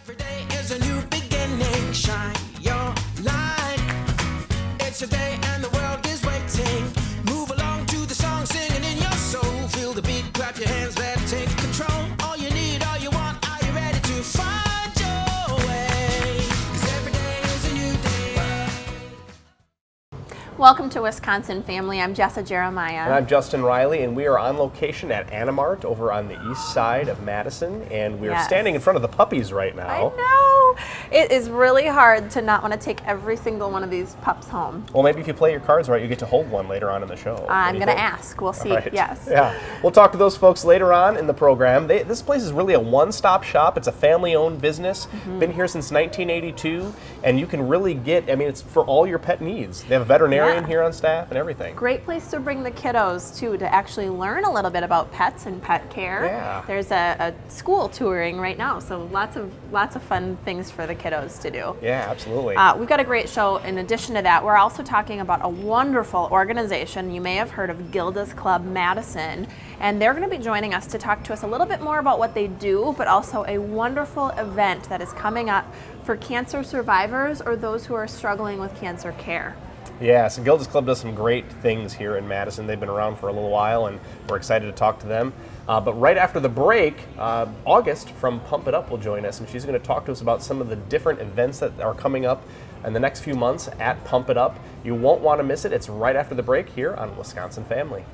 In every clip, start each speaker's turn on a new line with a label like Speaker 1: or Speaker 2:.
Speaker 1: Every day is a new beginning. Shine your light. It's a day and the world is waiting. Move along to the song, singing in your soul. Feel the beat, clap your hands, let's take control. All you need, all you want, are you ready to find your way? 'Cause every day is a new day.
Speaker 2: Welcome to Wisconsin Family. I'm Jessa Jeremiah.
Speaker 3: And I'm Justin Riley, and we are on location at Animart over on the east side of Madison, and we're standing in front of the puppies right now.
Speaker 2: I know. It is really hard to not want to take every single one of these pups home.
Speaker 3: Well, maybe if you play your cards right, you get to hold one later on in the show.
Speaker 2: I'm going to ask. We'll see.
Speaker 3: Right.
Speaker 2: Yes.
Speaker 3: Yeah. We'll talk to those folks later on in the program. This place is really a one-stop shop. It's a family-owned business. Been here since 1982, and you can really get, I mean, it's for all your pet needs. They have a veterinarian here on staff and everything.
Speaker 2: Great place to bring the kiddos too, to actually learn a little bit about pets and pet care.
Speaker 3: Yeah.
Speaker 2: There's a school touring right now, so lots of fun things for the kiddos to do.
Speaker 3: Yeah, absolutely.
Speaker 2: We've got a great show. In addition to that, we're also talking about a wonderful organization. You may have heard of Gilda's Club Madison, and they're going to be joining us to talk to us a little bit more about what they do, but also a wonderful event that is coming up for cancer survivors or those who are struggling with cancer care.
Speaker 3: Yeah, so Gilda's Club does some great things here in Madison. They've been around for a little while, and we're excited to talk to them. But right after the break, August from Pump It Up will join us, and she's going to talk to us about some of the different events that are coming up in the next few months at Pump It Up. You won't want to miss it. It's right after the break here on Wisconsin Family.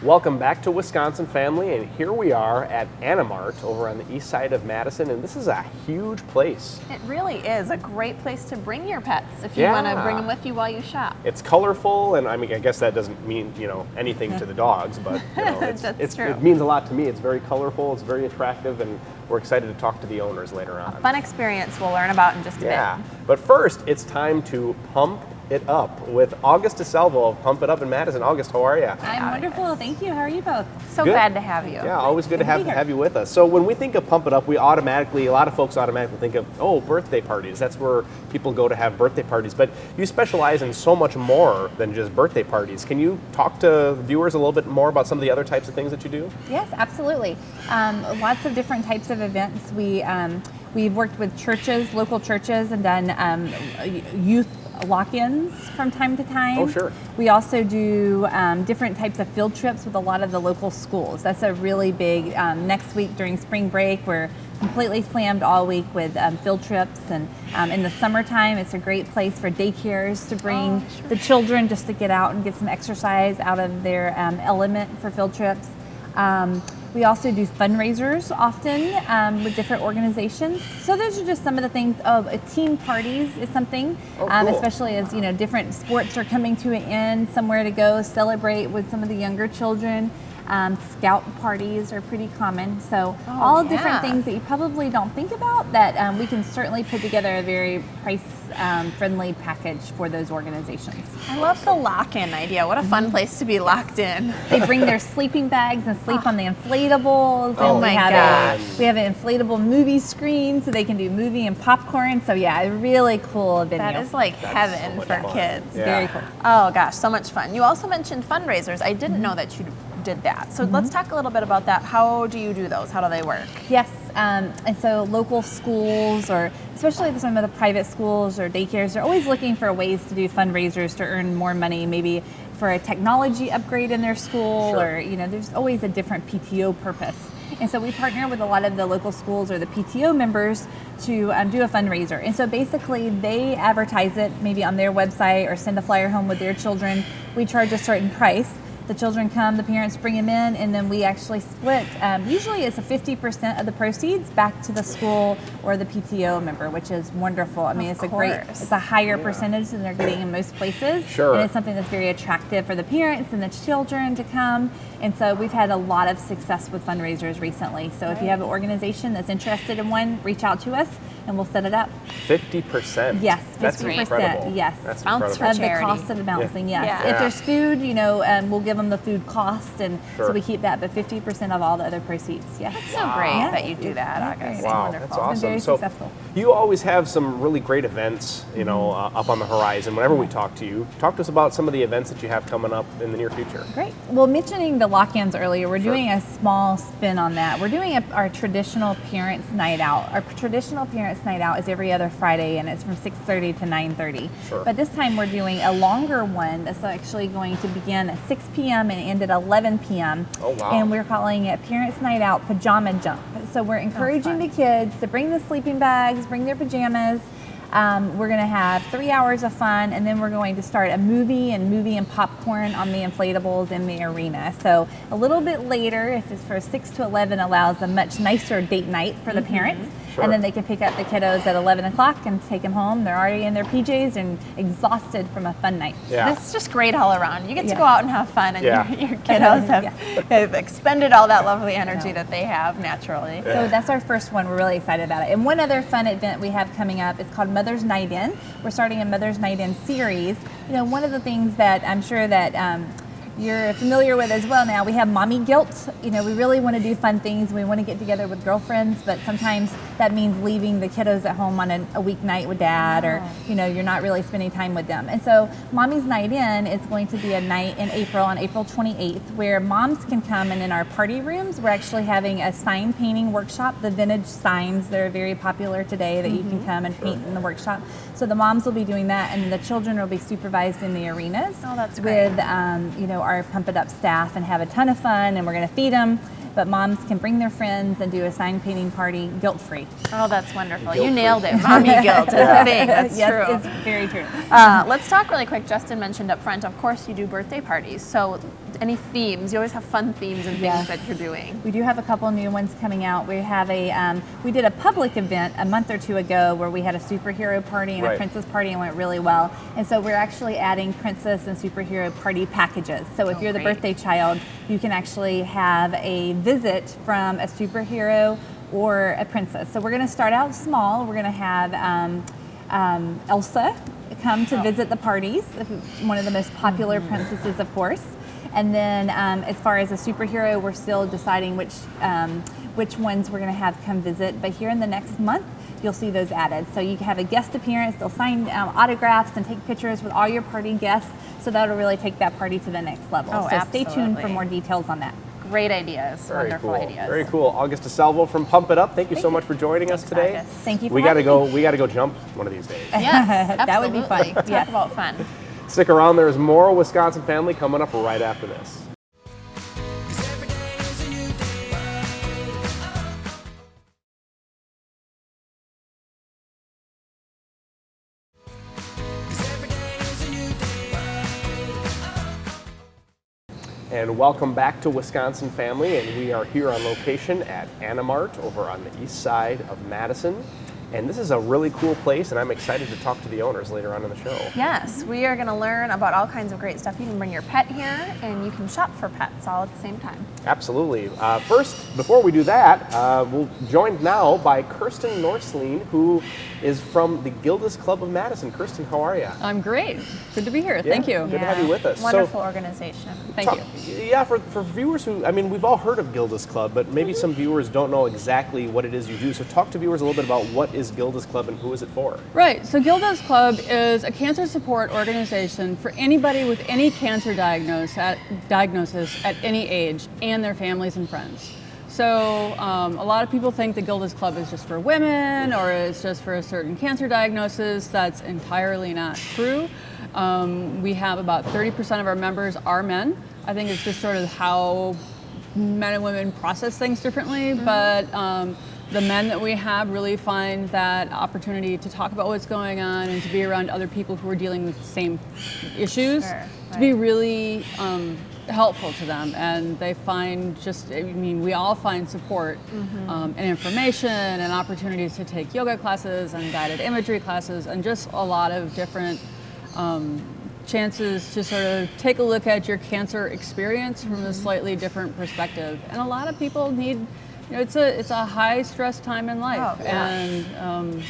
Speaker 3: Welcome back to Wisconsin Family, and here we are at Animart over on the east side of Madison, and this is a huge place.
Speaker 2: It really is a great place to bring your pets if you want to bring them with you while you shop.
Speaker 3: It's colorful, and I mean, I guess that doesn't mean, anything to the dogs, but
Speaker 2: true.
Speaker 3: It means a lot to me. It's very colorful, it's very attractive, and we're excited to talk to the owners later on.
Speaker 2: A fun experience we'll learn about in just a bit.
Speaker 3: Yeah, but first, it's time to pump it up with August DeSalvo of Pump It Up in Madison. August, how are you?
Speaker 4: I'm wonderful, thank you. How are you both?
Speaker 2: So glad to have you.
Speaker 3: Yeah, always good to have you with us. So when we think of Pump It Up, a lot of folks automatically think of, birthday parties. That's where people go to have birthday parties. But you specialize in so much more than just birthday parties. Can you talk to viewers a little bit more about some of the other types of things that you do?
Speaker 4: Yes, absolutely. Lots of different types of events. We've worked with churches, local churches, and done youth lock-ins from time to time.
Speaker 3: Oh, sure.
Speaker 4: We also do different types of field trips with a lot of the local schools. That's a really big, next week during spring break, we're completely slammed all week with field trips. And in the summertime, it's a great place for daycares to bring the children just to get out and get some exercise out of their element for field trips. We also do fundraisers often with different organizations. So those are just some of the things. Team parties is something,
Speaker 3: cool.
Speaker 4: Especially as different sports are coming to an end, somewhere to go celebrate with some of the younger children. Scout parties are pretty common. So different things that you probably don't think about that we can certainly put together a very price-friendly package for those organizations.
Speaker 2: I love the lock-in idea. What a fun place to be locked in.
Speaker 4: They bring their sleeping bags and sleep on the inflatables.
Speaker 2: Oh my gosh.
Speaker 4: We have an inflatable movie screen so they can do movie and popcorn. So yeah, a really cool venue.
Speaker 2: That is like heaven
Speaker 3: so
Speaker 2: for
Speaker 3: fun.
Speaker 2: kids.
Speaker 3: Yeah.
Speaker 4: Very cool.
Speaker 2: Oh gosh, so much fun. You also mentioned fundraisers. I didn't know that you did that. So let's talk a little bit about that. How do you do those? How do they work?
Speaker 4: Yes, and so local schools, or especially some of the private schools or daycares, are always looking for ways to do fundraisers to earn more money, maybe for a technology upgrade in their school,
Speaker 3: Sure.
Speaker 4: or there's always a different PTO purpose. And so we partner with a lot of the local schools or the PTO members to do a fundraiser. And so basically they advertise it maybe on their website or send a flyer home with their children. We charge a certain price. The children come, the parents bring them in, and then we actually split. Usually it's a 50% of the proceeds back to the school or the PTO member, which is wonderful. I mean, it's a higher percentage than they're getting in most places.
Speaker 3: Sure.
Speaker 4: And it's something that's very attractive for the parents and the children to come. And so we've had a lot of success with fundraisers recently. So if you have an organization that's interested in one, reach out to us and we'll set it up.
Speaker 3: 50%?
Speaker 4: Yes, 50%.
Speaker 3: That's incredible.
Speaker 4: Yes.
Speaker 3: That's
Speaker 2: Bounce
Speaker 3: incredible.
Speaker 2: for
Speaker 4: Of the
Speaker 2: charity.
Speaker 4: cost of the bouncing, yes.
Speaker 2: Yeah.
Speaker 4: If there's food, we'll give give them the food cost, and
Speaker 3: Sure.
Speaker 4: so we keep that, but 50% of all the other proceeds. Yeah.
Speaker 2: That's so great
Speaker 4: Yes,
Speaker 2: that you do that,
Speaker 4: yeah,
Speaker 2: August.
Speaker 4: great.
Speaker 3: Wow,
Speaker 2: Wonderful.
Speaker 3: that's awesome.
Speaker 4: very
Speaker 3: So
Speaker 4: successful.
Speaker 3: you always have some really great events, you know, up on the horizon. Whenever we talk to you, talk to us about some of the events that you have coming up in the near future.
Speaker 4: Great. Well, mentioning the lock-ins earlier, we're
Speaker 3: Sure.
Speaker 4: doing a small spin on that. We're doing our traditional parents' night out. Our traditional parents' night out is every other Friday, and it's from 6:30 to 9:30.
Speaker 3: Sure.
Speaker 4: But this time we're doing a longer one that's actually going to begin at 6 p.m. and end at 11 p.m.
Speaker 3: Oh, wow.
Speaker 4: And we're calling it Parents' Night Out Pajama Jump. So we're encouraging the kids to bring the sleeping bags, bring their pajamas. We're going to have 3 hours of fun, and then we're going to start a movie and popcorn on the inflatables in the arena. So a little bit later, if it's for 6 to 11, allows a much nicer date night for the parents.
Speaker 3: Sure.
Speaker 4: And then they can pick up the kiddos at 11 o'clock and take them home. They're already in their PJs and exhausted from a fun night.
Speaker 3: Yeah.
Speaker 2: It's just great all around. You get to
Speaker 4: Yeah.
Speaker 2: go out and have fun, and
Speaker 3: Yeah.
Speaker 2: your kiddos have expended all that lovely energy that they have naturally.
Speaker 4: So that's our first one. We're really excited about it. And one other fun event we have coming up is called Mother's Night In. We're starting a Mother's Night In series. You know, one of the things that I'm sure that you're familiar with as well now, we have mommy guilt. You know, we really want to do fun things. We want to get together with girlfriends, but sometimes that means leaving the kiddos at home on a weeknight with dad, or, you know, you're not really spending time with them. And so Mommy's Night In is going to be a night in April, on April 28th, where moms can come, and in our party rooms, we're actually having a sign painting workshop, the vintage signs that are very popular today that you can come and paint in the workshop. So the moms will be doing that, and the children will be supervised in the arenas.
Speaker 2: Oh, that's great.
Speaker 4: With, you know, our Pump It Up staff, and have a ton of fun, and we're going to feed them. But moms can bring their friends and do a sign painting party guilt-free.
Speaker 2: Oh, that's wonderful.
Speaker 3: Guilt-free.
Speaker 2: You nailed it. Mommy guilt is a thing. That's
Speaker 4: yes,
Speaker 2: true.
Speaker 4: it's very true.
Speaker 2: Let's talk really quick. Justin mentioned up front, of course, you do birthday parties. So any themes? You always have fun themes and things
Speaker 4: Yes.
Speaker 2: that you're doing.
Speaker 4: We do have a couple new ones coming out. We have we did a public event a month or two ago where we had a superhero party and
Speaker 3: Right.
Speaker 4: a princess party, and went really well. And so we're actually adding princess and superhero party packages. So if you're the
Speaker 2: great.
Speaker 4: birthday child, you can actually have a visit from a superhero or a princess. So we're going to start out small. We're going to have Elsa come to visit the parties, one of the most popular princesses, of course. And then as far as a superhero, we're still deciding which ones we're going to have come visit. But here in the next month, you'll see those added. So you can have a guest appearance. They'll sign autographs and take pictures with all your party guests. So that'll really take that party to the next level.
Speaker 2: Oh,
Speaker 4: so stay tuned for
Speaker 2: absolutely.
Speaker 4: more details on that.
Speaker 2: Great ideas.
Speaker 3: Very
Speaker 2: Wonderful
Speaker 3: cool.
Speaker 2: ideas.
Speaker 3: Very cool. August DeSalvo from Pump It Up. Thank you so much for joining us today.
Speaker 2: August.
Speaker 4: Thank you for
Speaker 3: We got to
Speaker 4: having
Speaker 3: go.
Speaker 4: me.
Speaker 3: We got to go jump one of these days.
Speaker 2: Yes,
Speaker 4: That would be fun.
Speaker 2: absolutely. Talk
Speaker 4: Yes.
Speaker 2: about fun.
Speaker 3: Stick around. There's more Wisconsin Family coming up right after this.
Speaker 1: 'Cause every day is a new day.
Speaker 3: And welcome back to Wisconsin Family, and we are here on location at Animart over on the east side of Madison. And this is a really cool place, and I'm excited to talk to the owners later on in the show.
Speaker 2: Yes, we are going to learn about all kinds of great stuff. You can bring your pet here, and you can shop for pets all at the same time.
Speaker 3: Absolutely. First, before we do that, we're joined now by Kirsten Norsleen, who is from the Gilda's Club of Madison. Kirsten, how are you?
Speaker 5: I'm great. Good to be here. Thank you.
Speaker 3: Good to have you with us.
Speaker 2: Wonderful organization.
Speaker 5: Thank you.
Speaker 3: Yeah, for viewers who, I mean, we've all heard of Gilda's Club, but maybe some viewers don't know exactly what it is you do. So talk to viewers a little bit about what is Gilda's Club and who is it for?
Speaker 5: Right. So Gilda's Club is a cancer support organization for anybody with any cancer diagnosis at any age, and their families and friends. So a lot of people think that Gilda's Club is just for women, or it's just for a certain cancer diagnosis. That's entirely not true. We have about 30% of our members are men. I think it's just sort of how men and women process things differently, but the men that we have really find that opportunity to talk about what's going on and to be around other people who are dealing with the same issues to be really helpful to them. And they find we all find support and information and opportunities to take yoga classes and guided imagery classes and just a lot of different chances to sort of take a look at your cancer experience from a slightly different perspective. And a lot of people need, it's a high stress time in life,
Speaker 2: Oh, yeah.
Speaker 5: and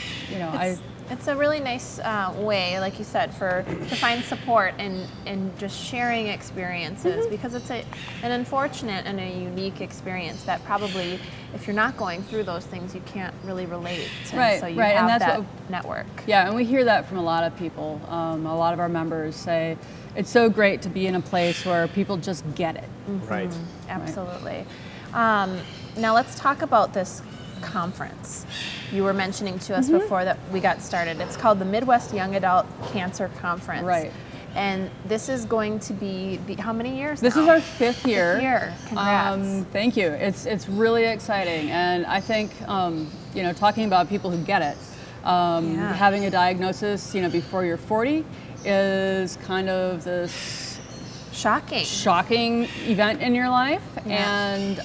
Speaker 2: It's a really nice way, like you said, to find support and just sharing experiences, because it's an unfortunate and a unique experience that probably, if you're not going through those things, you can't really relate. And so you have
Speaker 5: and that's
Speaker 2: that network.
Speaker 5: Yeah, and we hear that from a lot of people. A lot of our members say it's so great to be in a place where people just get it.
Speaker 3: Right.
Speaker 2: Absolutely. Now let's talk about this conference. You were mentioning to us before that we got started. It's called the Midwest Young Adult Cancer Conference.
Speaker 5: Right.
Speaker 2: And this is going to be how many years
Speaker 5: This
Speaker 2: now?
Speaker 5: is our fifth year.
Speaker 2: Fifth year. Congrats.
Speaker 5: Thank you. It's really exciting, and I think talking about people who get it, having a diagnosis before you're 40 is kind of this shocking event in your life, and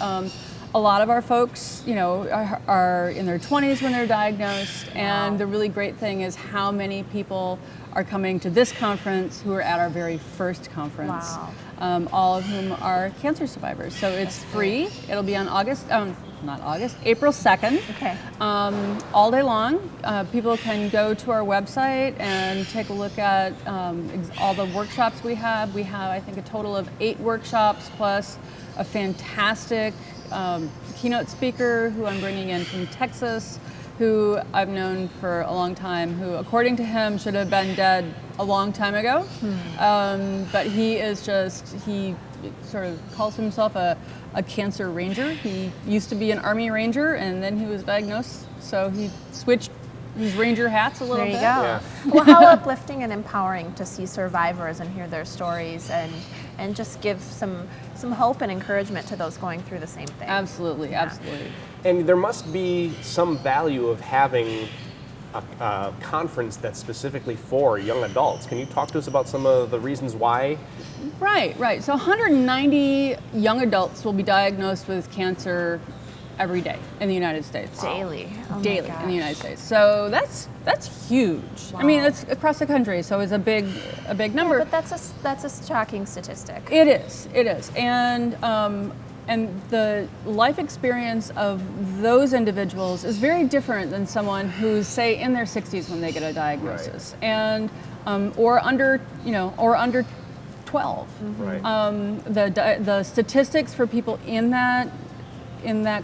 Speaker 5: a lot of our folks, are in their 20s when they're diagnosed, and the really great thing is how many people are coming to this conference who are at our very first conference.
Speaker 2: Wow.
Speaker 5: All of whom are cancer survivors. So it's free. It'll be on April 2nd.
Speaker 2: Okay.
Speaker 5: All day long. People can go to our website and take a look at all the workshops we have. We have, I think, a total of 8 workshops plus a fantastic keynote speaker who I'm bringing in from Texas, who I've known for a long time, who, according to him, should have been dead a long time ago. But he sort of calls himself a cancer ranger. He used to be an Army Ranger, and then he was diagnosed, so he switched his ranger hats a little bit.
Speaker 2: There you go.
Speaker 3: Yeah.
Speaker 2: Well, how uplifting and empowering to see survivors and hear their stories and just give some hope and encouragement to those going through the same thing.
Speaker 5: Absolutely.
Speaker 3: And there must be some value of having a conference that's specifically for young adults. Can you talk to us about some of the reasons why?
Speaker 5: Right. So 190 young adults will be diagnosed with cancer every day in the United States.
Speaker 2: Daily. Oh my
Speaker 5: Daily
Speaker 2: gosh.
Speaker 5: in the United States. So that's huge.
Speaker 2: Wow.
Speaker 5: I mean, it's across the country, so it's a big number.
Speaker 2: Yeah, but that's a shocking statistic.
Speaker 5: It is, and the life experience of those individuals is very different than someone who's, say, in their 60s when they get a diagnosis, and or under 12.
Speaker 3: Right.
Speaker 5: The statistics for people in that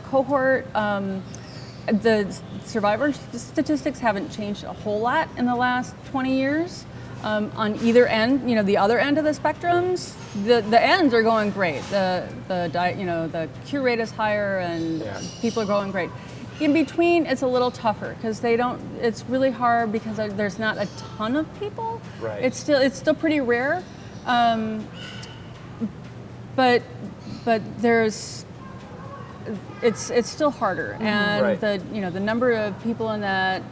Speaker 5: cohort, the survivor statistics haven't changed a whole lot in the last 20 years. On either end, the other end of the spectrums, the ends are going great. The cure rate is higher, and people are going great. In between, it's a little tougher because it's really hard because there's not a ton of people.
Speaker 3: Right.
Speaker 5: It's still pretty rare, but there's. It's still harder, and the number of people in that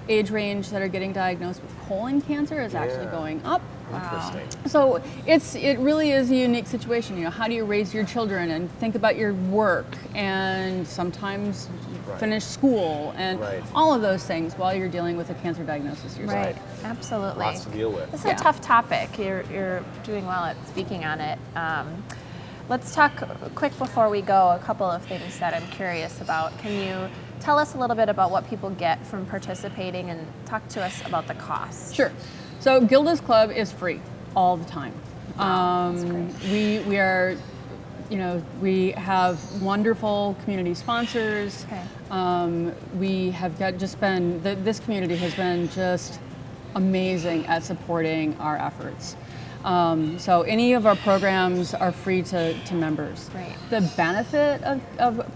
Speaker 5: age range that are getting diagnosed with colon cancer is actually going up.
Speaker 3: Interesting.
Speaker 5: So it really is a unique situation. How do you raise your children and think about your work and sometimes finish school and all of those things while you're dealing with a cancer diagnosis yourself.
Speaker 2: Right. Absolutely.
Speaker 3: Lots to deal with.
Speaker 2: This is a tough topic. You're doing well at speaking on it. Let's talk quick before we go, a couple of things that I'm curious about. Can you tell us a little bit about what people get from participating and talk to us about the cost?
Speaker 5: Sure. So Gilda's Club is free all the time.
Speaker 2: That's great.
Speaker 5: We are, we have wonderful community sponsors.
Speaker 2: Okay.
Speaker 5: We have this community has been just amazing at supporting our efforts. So any of our programs are free to members.
Speaker 2: Right.
Speaker 5: The benefit of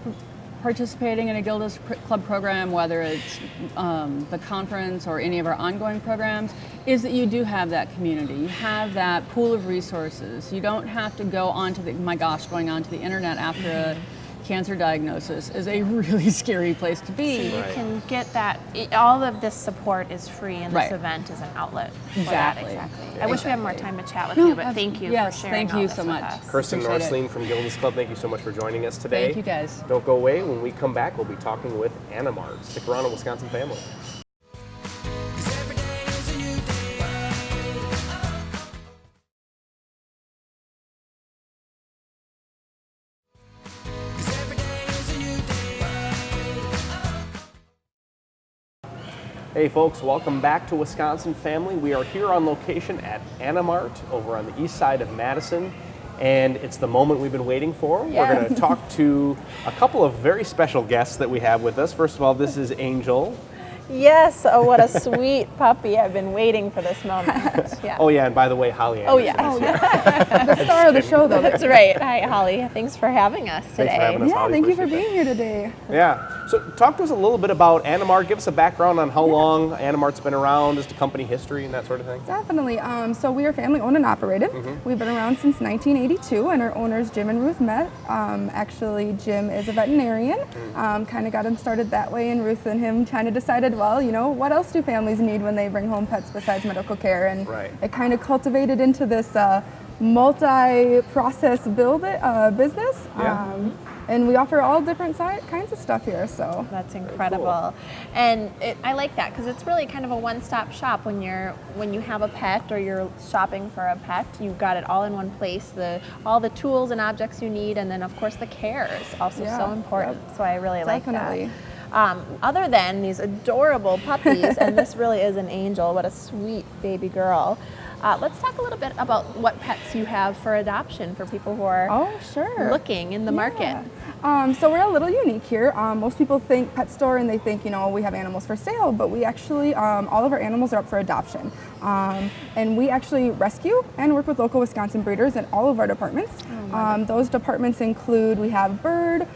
Speaker 5: participating in a Gilda's Club program, whether it's the conference or any of our ongoing programs, is that you do have that community. You have that pool of resources. You don't have to go onto going onto the internet after a cancer diagnosis is a really scary place to be.
Speaker 2: So you can get that, all of this support is free, and this event is an outlet for
Speaker 5: Exactly.
Speaker 2: that. Exactly. I wish we had more time to chat with you, but thank you for sharing
Speaker 5: thank
Speaker 2: all
Speaker 5: you
Speaker 2: this
Speaker 5: so
Speaker 2: with
Speaker 5: much.
Speaker 2: us.
Speaker 3: Kirsten
Speaker 5: Appreciate it.
Speaker 3: Norsleen from Gilda's Club, thank you so much for joining us today.
Speaker 5: Thank you, guys.
Speaker 3: Don't go away. When we come back, we'll be talking with Anna Mars. Stick around on Wisconsin Family.
Speaker 1: 'Cause every day is a new day.
Speaker 3: Hey folks, welcome back to Wisconsin Family. We are here on location at Animart over on the east side of Madison, and it's the moment we've been waiting for.
Speaker 2: Yes.
Speaker 3: We're going to talk to a couple of very special guests that we have with us. First of all, this is Angel.
Speaker 2: Yes, oh, what a sweet puppy. I've been waiting for this moment. Yeah.
Speaker 3: Oh yeah, and by the way, Holly Anderson.
Speaker 2: Oh, yeah.
Speaker 5: The star of the show, though.
Speaker 2: That's right. Hi, Holly. Thanks for having us today.
Speaker 3: Thanks for having us,
Speaker 5: Yeah,
Speaker 3: Holly.
Speaker 5: thank you for
Speaker 3: Appreciate
Speaker 5: being here today.
Speaker 3: that. Yeah. So talk to us a little bit about Animart. Give us a background on how long Animart's been around, just the company history and that sort of thing.
Speaker 6: Definitely. So we are family owned and operated. We've been around since 1982, and our owners, Jim and Ruth, met. Actually, Jim is a veterinarian. Kind of got him started that way, and Ruth and him kind of decided, well, you know, what else do families need when they bring home pets besides medical care? And
Speaker 3: Right.
Speaker 6: it kind of cultivated into this multi-process business.
Speaker 3: Yeah.
Speaker 6: And we offer all different kinds of stuff here. So
Speaker 2: That's incredible, and I like that because it's really kind of a one-stop shop when you have a pet or you're shopping for a pet. You've got it all in one place. All the tools and objects you need, and then of course the care is also
Speaker 6: Yeah,
Speaker 2: so important. So I really
Speaker 6: Definitely.
Speaker 2: like that. Other than these adorable puppies, and this really is an angel. What a sweet baby girl. Let's talk a little bit about what pets you have for adoption for people who are
Speaker 6: sure.
Speaker 2: looking in the market.
Speaker 6: So we're a little unique here. Most people think pet store and they think, you know, we have animals for sale, but we actually, all of our animals are up for adoption. And we actually rescue and work with local Wisconsin breeders in all of our departments. Those departments include, we have bird,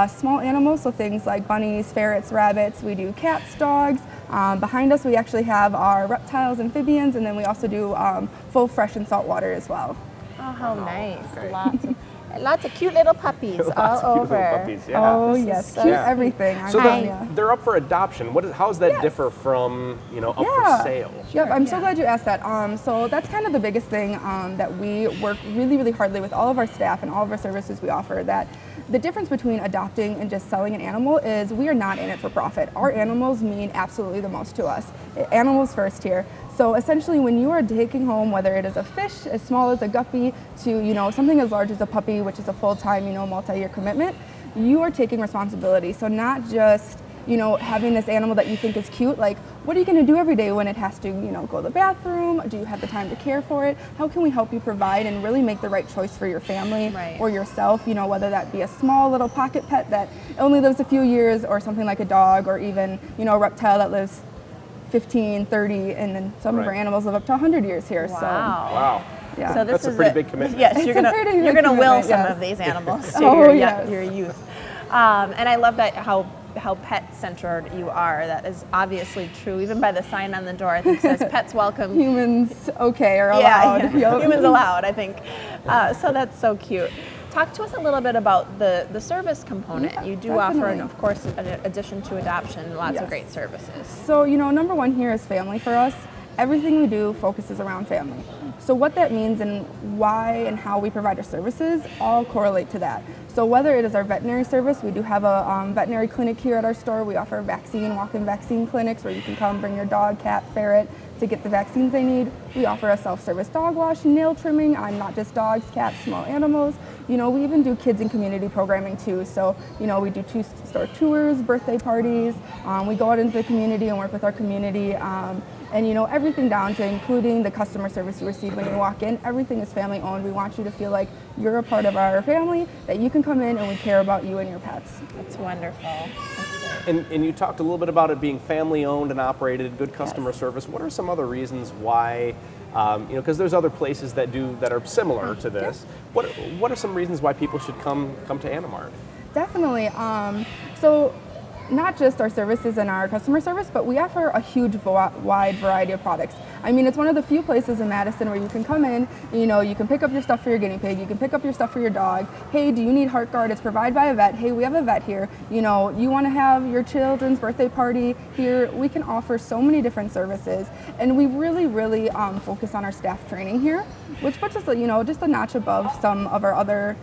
Speaker 6: small animals, so things like bunnies, ferrets, rabbits. We do cats, dogs. Behind us we actually have our reptiles, amphibians, and then we also do full fresh and salt water as well.
Speaker 2: Oh, how nice.
Speaker 3: great.
Speaker 2: Lots of cute little puppies
Speaker 3: Lots
Speaker 2: all
Speaker 3: of cute little
Speaker 2: over.
Speaker 3: puppies, yeah.
Speaker 6: Oh
Speaker 2: This is
Speaker 6: yes,
Speaker 2: so
Speaker 6: cute
Speaker 3: Yeah.
Speaker 6: everything.
Speaker 3: So
Speaker 6: Yeah.
Speaker 3: they're up for adoption. How does that differ from, you know, up for sale?
Speaker 6: Yep, I'm so glad you asked that. So that's kind of the biggest thing that we work really, really hardly with all of our staff and all of our services we offer. That the difference between adopting and just selling an animal is we are not in it for profit. Our animals mean absolutely the most to us. Animals first here. So essentially, when you are taking home, whether it is a fish as small as a guppy to, you know, something as large as a puppy, which is a full-time, you know, multi-year commitment, you are taking responsibility. So not just, you know, having this animal that you think is cute, like, what are you going to do every day when it has to, you know, go to the bathroom? Do you have the time to care for it? How can we help you provide and really make the right choice for your family or yourself, you know, whether that be a small little pocket pet that only lives a few years, or something like a dog, or even, you know, a reptile that lives 15, 30, and then some of our animals live up to 100 years here.
Speaker 3: Wow.
Speaker 6: So, yeah.
Speaker 2: So this
Speaker 3: That's a
Speaker 2: is
Speaker 3: pretty big commitment.
Speaker 2: Yes,
Speaker 6: It's
Speaker 2: you're
Speaker 6: a
Speaker 2: gonna
Speaker 6: pretty big
Speaker 2: will
Speaker 6: commitment,
Speaker 2: some
Speaker 6: yes.
Speaker 2: of these animals to
Speaker 6: Oh,
Speaker 2: your,
Speaker 6: yes.
Speaker 2: your youth. And I love that how pet centered you are. That is obviously true, even by the sign on the door. I think it says "Pets Welcome."
Speaker 6: Humans, okay, are allowed.
Speaker 2: Yeah,
Speaker 6: Yep.
Speaker 2: humans allowed. I think. So that's so cute. Talk to us a little bit about the service component.
Speaker 6: Yeah,
Speaker 2: You do offer,
Speaker 6: definitely.
Speaker 2: and of course, in addition to adoption, lots of
Speaker 6: Yes.
Speaker 2: great services.
Speaker 6: So, you know, number one here is family for us. Everything we do focuses around family. So what that means and why and how we provide our services all correlate to that. So whether it is our veterinary service, we do have a veterinary clinic here at our store. We offer walk-in vaccine clinics where you can come bring your dog, cat, ferret to get the vaccines they need. We offer a self-service dog wash, nail trimming on not just dogs, cats, small animals. You know, we even do kids and community programming too. So, you know, we do store tours, birthday parties. We go out into the community and work with our community. And you know, everything down to including the customer service you receive when you walk in, everything is family owned. We want you to feel like you're a part of our family, that you can come in and we care about you and your pets.
Speaker 2: That's wonderful. That's great.
Speaker 3: And you talked a little bit about it being family owned and operated, good customer service. What are some other reasons why, you know, because there's other places that are similar to this. What are some reasons why people should come to Animart?
Speaker 6: Definitely. So not just our services and our customer service, but we offer a huge wide variety of products. I mean, it's one of the few places in Madison where you can come in, you know, you can pick up your stuff for your guinea pig, you can pick up your stuff for your dog. Hey, do you need heart guard? It's provided by a vet. Hey, we have a vet here. You know, you want to have your children's birthday party here. We can offer so many different services, and we really, really focus on our staff training here, which puts us, you know, just a notch above some of our other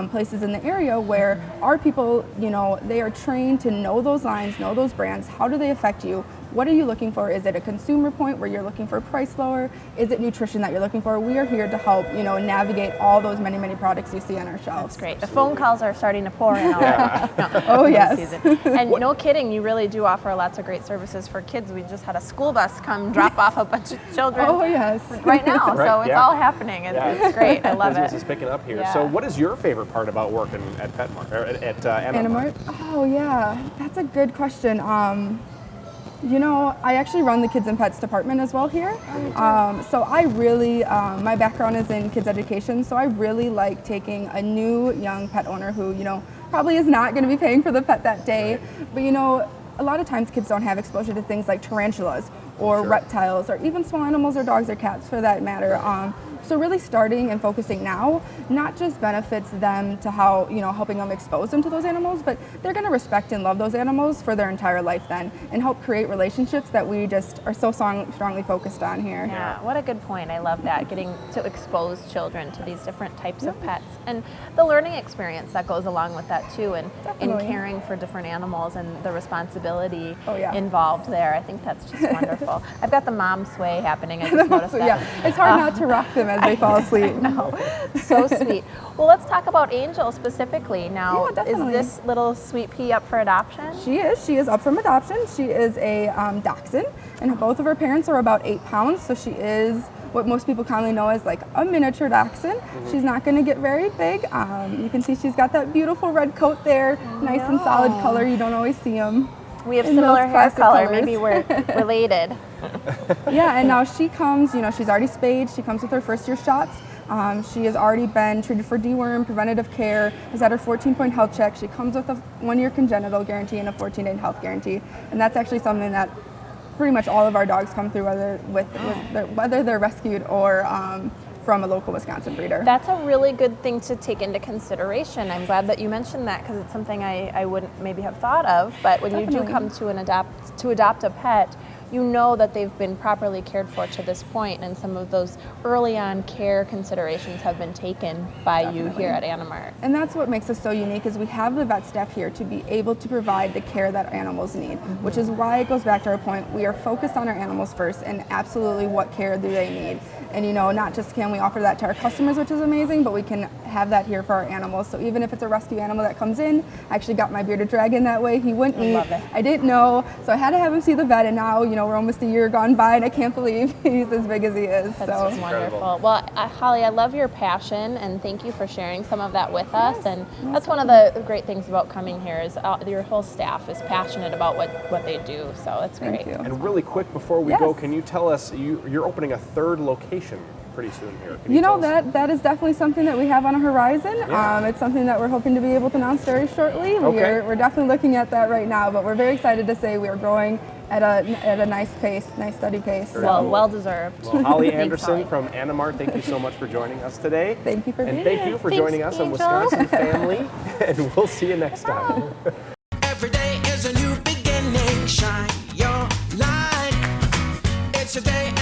Speaker 6: places in the area where our people, you know, they are trained to know those lines, know those brands. How do they affect you? what are you looking for? Is it a consumer point where you're looking for price lower? Is it nutrition that you're looking for? We are here to help, navigate all those many, many products you see on our shelves.
Speaker 2: That's great. The phone calls are starting to pour in already.
Speaker 6: Oh, yes.
Speaker 2: Season. And no kidding, you really do offer lots of great services for kids. We just had a school bus come drop off a bunch of children
Speaker 6: Oh, yes.
Speaker 2: right now.
Speaker 3: Right,
Speaker 2: So it's all happening. It's great. I love
Speaker 3: Business
Speaker 2: it.
Speaker 3: is picking up here.
Speaker 2: Yeah.
Speaker 3: So what is your favorite part about working at at Animamart?
Speaker 6: Oh, yeah. That's a good question. I actually run the kids and pets department as well here. So I really, my background is in kids education, so I really like taking a new young pet owner who, probably is not going to be paying for the pet that day. But, a lot of times kids don't have exposure to things like tarantulas or reptiles or even small animals or dogs or cats for that matter. So really starting and focusing now not just benefits them to how, helping them expose them to those animals, but they're going to respect and love those animals for their entire life then and help create relationships that we just are so strongly focused on here.
Speaker 2: Yeah, what a good point. I love that, getting to expose children to these different types of pets and the learning experience that goes along with that too, and in caring for different animals and the responsibility involved there. I think that's just wonderful. I've got the mom sway happening. I just noticed that.
Speaker 6: Yeah, it's hard not to rock them as they fall asleep.
Speaker 2: No, so sweet. Well, let's talk about Angel specifically. Now,
Speaker 6: Yeah,
Speaker 2: is
Speaker 6: definitely.
Speaker 2: this little sweet pea up for adoption?
Speaker 6: She is up from adoption. She is a dachshund, and both of her parents are about 8 pounds, so she is what most people commonly know as like a miniature dachshund. She's not going to get very big. You can see she's got that beautiful red coat there, nice and solid color. You don't always see them.
Speaker 2: We have
Speaker 6: in
Speaker 2: similar
Speaker 6: those
Speaker 2: hair
Speaker 6: classic
Speaker 2: color.
Speaker 6: colors.
Speaker 2: Maybe we're related.
Speaker 6: Yeah, and now she comes, she's already spayed. She comes with her first year shots. She has already been treated for deworm, preventative care, has had her 14-point health check. She comes with a 1-year congenital guarantee and a 14-day health guarantee. And that's actually something that pretty much all of our dogs come through, whether they're rescued or from a local Wisconsin breeder.
Speaker 2: That's a really good thing to take into consideration. I'm glad that you mentioned that because it's something I wouldn't maybe have thought of. But when you do come to adopt a pet, you know that they've been properly cared for to this point, and some of those early on care considerations have been taken by you here at Animart.
Speaker 6: And that's what makes us so unique is we have the vet staff here to be able to provide the care that animals need, which is why it goes back to our point. We are focused on our animals first and absolutely what care do they need. And not just can we offer that to our customers, which is amazing, but we can have that here for our animals. So even if it's a rescue animal that comes in, I actually got my bearded dragon that way. He wouldn't eat.
Speaker 2: Love it.
Speaker 6: I didn't know, so I had to have him see the vet, and now, we're almost a year gone by, and I can't believe he's as big as he is.
Speaker 2: That's just wonderful. Well, Holly, I love your passion, and thank you for sharing some of that with us. And that's one of the great things about coming here is your whole staff is passionate about what they do. So that's great.
Speaker 6: Thank you.
Speaker 3: And really quick before we go, can you tell us, you're opening a 3rd location pretty soon here. Can you tell us?
Speaker 6: that is definitely something that we have on a horizon.
Speaker 3: Yeah.
Speaker 6: It's something that we're hoping to be able to announce very shortly.
Speaker 3: Okay.
Speaker 6: We're definitely looking at that right now, but we're very excited to say we are growing at a nice pace, nice steady pace.
Speaker 2: Well deserved.
Speaker 3: Well, Holly
Speaker 2: Thanks,
Speaker 3: Anderson
Speaker 2: Holly.
Speaker 3: from Animart, thank you so much for joining us today.
Speaker 6: Thank you for being
Speaker 3: And thank
Speaker 6: here.
Speaker 3: you for
Speaker 2: Thanks,
Speaker 3: joining us on
Speaker 2: Angel.
Speaker 3: Wisconsin Family, and we'll see you next time.
Speaker 1: Every day is a new beginning. Shine your light. It's a day